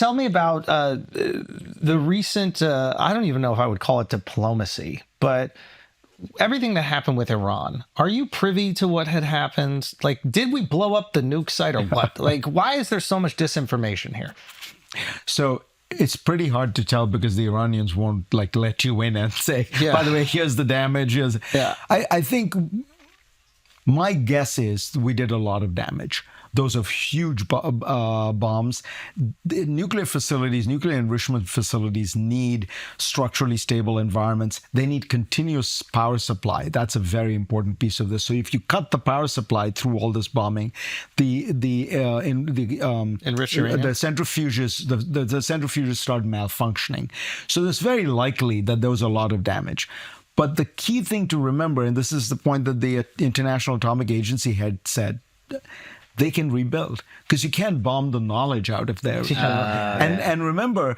tell me about the recent, I don't even know if I would call it diplomacy, but everything that happened with Iran. Are you privy to what had happened? Like, did we blow up the nuke site or what? Like, why is there so much disinformation here? So it's pretty hard to tell because the Iranians won't like let you in and say, by the way, here's the damage. I think my guess is we did a lot of damage. Those are huge bombs. The nuclear facilities, nuclear enrichment facilities need structurally stable environments. They need continuous power supply. That's a very important piece of this. So if you cut the power supply through all this bombing, the centrifuges, the centrifuges start malfunctioning. So it's very likely that there was a lot of damage. But the key thing to remember, and this is the point that the International Atomic Agency had said, they can rebuild because you can't bomb the knowledge out of there. And remember,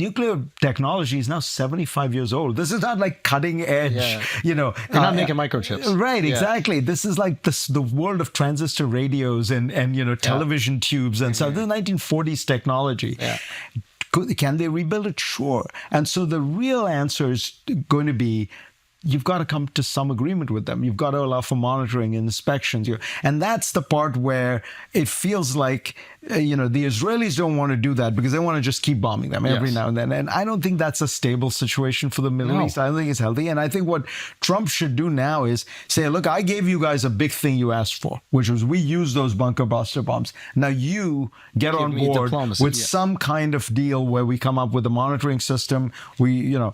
nuclear technology is now 75 years old. This is not like cutting edge, They're not making microchips. Right, exactly. This is like the world of transistor radios and television tubes and stuff. This is 1940s technology. Yeah. Can they rebuild it? Sure. And so the real answer is going to be, you've got to come to some agreement with them. You've got to allow for monitoring and inspections. And that's the part where it feels like, the Israelis don't want to do that because they want to just keep bombing them every now and then. And I don't think that's a stable situation for the Middle East. I don't think it's healthy. And I think what Trump should do now is say, look, I gave you guys a big thing you asked for, which was we use those bunker buster bombs. Now you get on board with some kind of deal where we come up with a monitoring system. And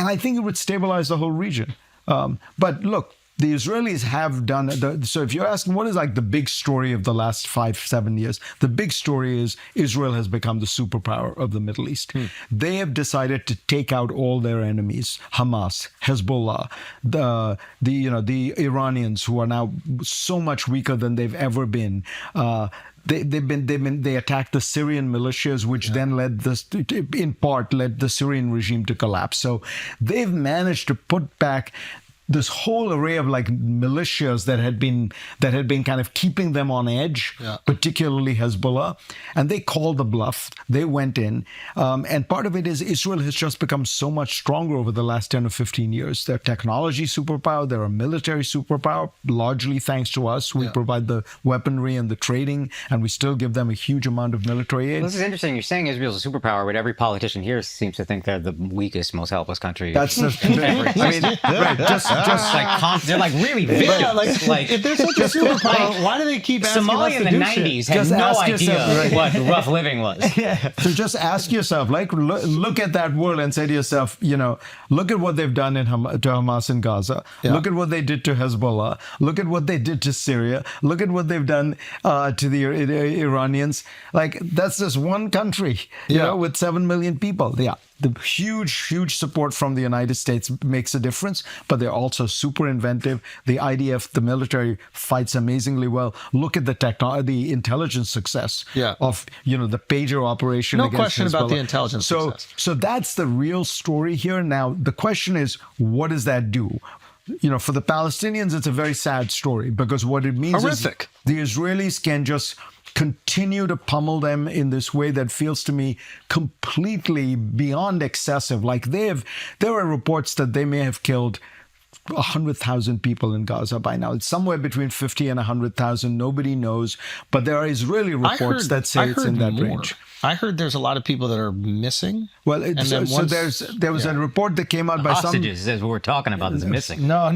I think it would stabilize the whole region. But look, the Israelis have done, so if you're asking what is like the big story of the last 5-7 years, the big story is Israel has become the superpower of the Middle East. They have decided to take out all their enemies, Hamas, Hezbollah, the Iranians who are now so much weaker than they've ever been. They attacked the Syrian militias, which then in part led the Syrian regime to collapse. So they've managed to put back this whole array of like militias that had been kind of keeping them on edge, particularly Hezbollah, and they called the bluff. They went in, and part of it is Israel has just become so much stronger over the last 10 or 15 years. They're technology superpower, they're a military superpower, largely thanks to us. We provide the weaponry and the trading, and we still give them a huge amount of military aid. Well, this is interesting. You're saying Israel's a superpower, but every politician here seems to think they're the weakest, most helpless country. That's they're like really vicious. Like if they're such a superpower, why do they keep asking Somalia in the 90s had no idea what rough living was. So just ask yourself, like, look at that world and say to yourself, look at what they've done to Hamas and Gaza. Look at what they did to Hezbollah. Look at what they did to Syria. Look at what they've done to the Iranians. Like, that's just one country, with 7 million people. The huge support from the United States makes a difference, but they're also super inventive. The IDF, the military, fights amazingly well. Look at the intelligence success of the pager operation. No against question Hezbollah. about the intelligence success. So that's the real story here. Now the question is, what does that do? For the Palestinians, it's a very sad story because what it means is the Israelis can just continue to pummel them in this way that feels to me completely beyond excessive. Like there are reports that they may have killed 100,000 people in Gaza by now. It's somewhere between 50 and 100,000. Nobody knows. But there are Israeli reports that say it's in that range. I heard there's a lot of people that are missing. Well, there was a report that came out by hostages, as we're talking about, is missing. No.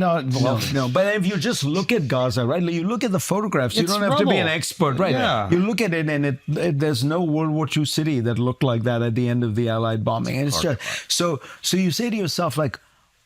But if you just look at Gaza, right? You look at the photographs. You don't have to be an expert, right? Yeah. You look at it, and there's no World War II city that looked like that at the end of the Allied bombing. And it's just so you say to yourself, like,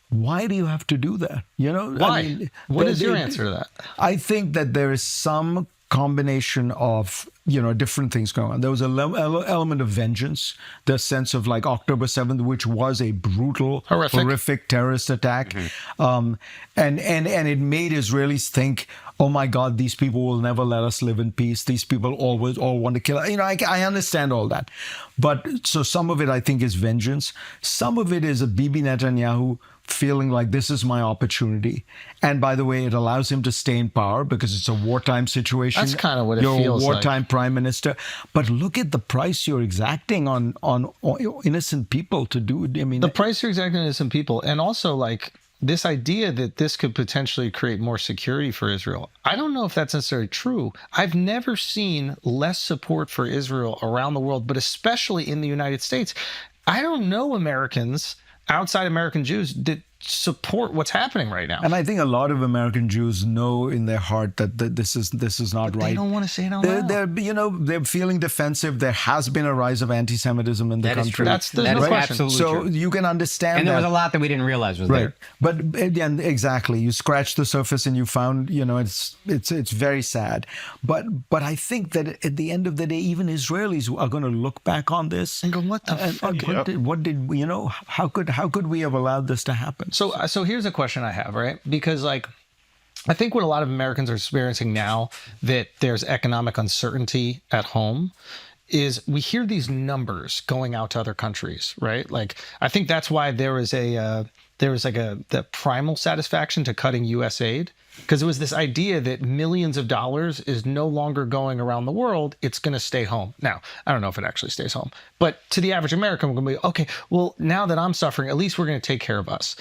why do you have to do that? Why? I mean, what is your answer to that? I think that there is some combination of different things going on. There was an element of vengeance, the sense of like October 7th, which was a brutal, horrific terrorist attack, and it made Israelis think, oh my God, these people will never let us live in peace. These people always all want to kill us. I understand all that. But so some of it, I think, is vengeance. Some of it is a Bibi Netanyahu feeling like this is my opportunity. And by the way, it allows him to stay in power because it's a wartime situation. That's kind of what it feels like. You're a wartime prime minister. But look at the price you're exacting on innocent people to do. I mean, the price you're exacting on innocent people. And also, like, this idea that this could potentially create more security for Israel. I don't know if that's necessarily true. I've never seen less support for Israel around the world, but especially in the United States. I don't know Americans outside American Jews that support what's happening right now. And I think a lot of American Jews know in their heart that this is not right. They don't want to say it out loud. They're feeling defensive. There has been a rise of anti-Semitism in the country. There's no question. Absolutely so true. You can understand and there was a lot that we didn't realize was there. But again, exactly. You scratch the surface and you found, it's very sad. But I think that at the end of the day, even Israelis are going to look back on this and go, what the fuck? What did how could we have allowed this to happen? So here's a question I have, right? Because, like, I think what a lot of Americans are experiencing now that there's economic uncertainty at home is we hear these numbers going out to other countries, right? Like, I think that's why there was the primal satisfaction to cutting U.S. aid, because it was this idea that millions of dollars is no longer going around the world. It's going to stay home. Now, I don't know if it actually stays home, but to the average American, we're going to be, okay, well, now that I'm suffering, at least we're going to take care of us.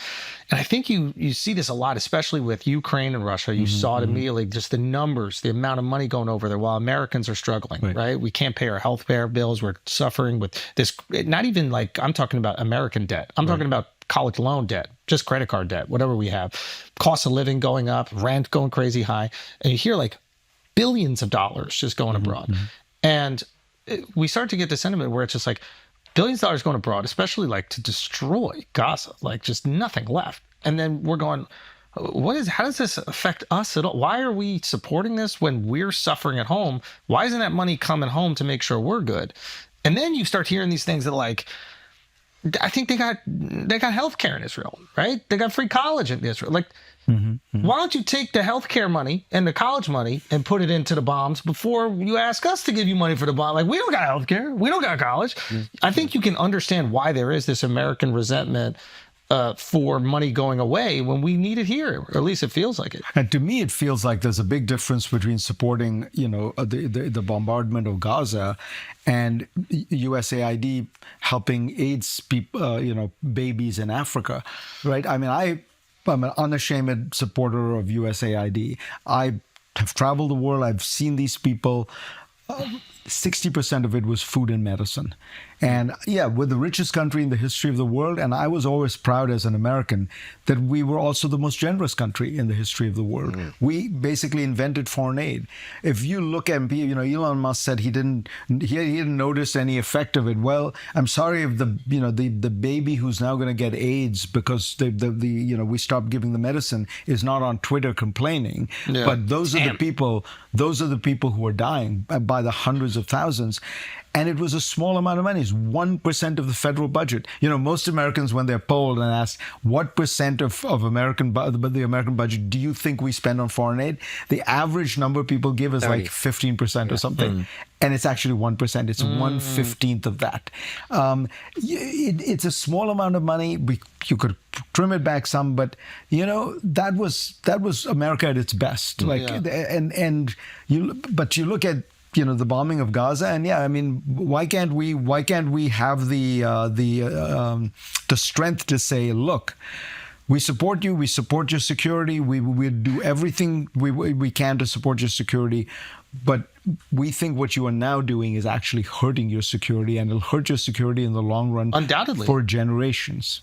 And I think you see this a lot, especially with Ukraine and Russia. You saw it immediately, just the numbers, the amount of money going over there while Americans are struggling, right? We can't pay our health care bills. We're suffering with this, not even like, I'm talking about American debt. I'm talking about college loan debt, just credit card debt, whatever we have, cost of living going up, rent going crazy high. And you hear like billions of dollars just going abroad. And we start to get the sentiment where it's just like billions of dollars going abroad, especially like to destroy Gaza, like just nothing left. And then we're going, how does this affect us at all? Why are we supporting this when we're suffering at home? Why isn't that money coming home to make sure we're good? And then you start hearing these things that, like, I think they got healthcare in Israel, right? They got free college in Israel. Like, why don't you take the healthcare money and the college money and put it into the bombs before you ask us to give you money for the bomb? Like, we don't got healthcare, we don't got college. I think you can understand why there is this American resentment for money going away when we need it here, or at least it feels like it. And to me, it feels like there's a big difference between supporting, the bombardment of Gaza and USAID helping AIDS people, babies in Africa, right? I mean, I'm an unashamed supporter of USAID. I have traveled the world. I've seen these people. 60% of it was food and medicine. And yeah, we're the richest country in the history of the world. And I was always proud as an American that we were also the most generous country in the history of the world. We basically invented foreign aid. If you look at, Elon Musk said he didn't notice any effect of it. Well, I'm sorry if the baby who's now going to get AIDS because we stopped giving the medicine is not on Twitter complaining. Yeah. But those are the people who are dying by the hundreds of thousands. And it was a small amount of money. It's 1% of the federal budget. Most Americans, when they're polled and asked, what percent of the American budget do you think we spend on foreign aid? The average number people give is 30. Like 15% or something. And it's actually 1%. It's 1/15 of that. It's a small amount of money. You could trim it back some, but that was America at its best. But you look at the bombing of Gaza, and I mean, why can't we have the strength to say, look, we support you, we support your security, we do everything we can to support your security, but we think what you are now doing is actually hurting your security, and it'll hurt your security in the long run, undoubtedly, for generations.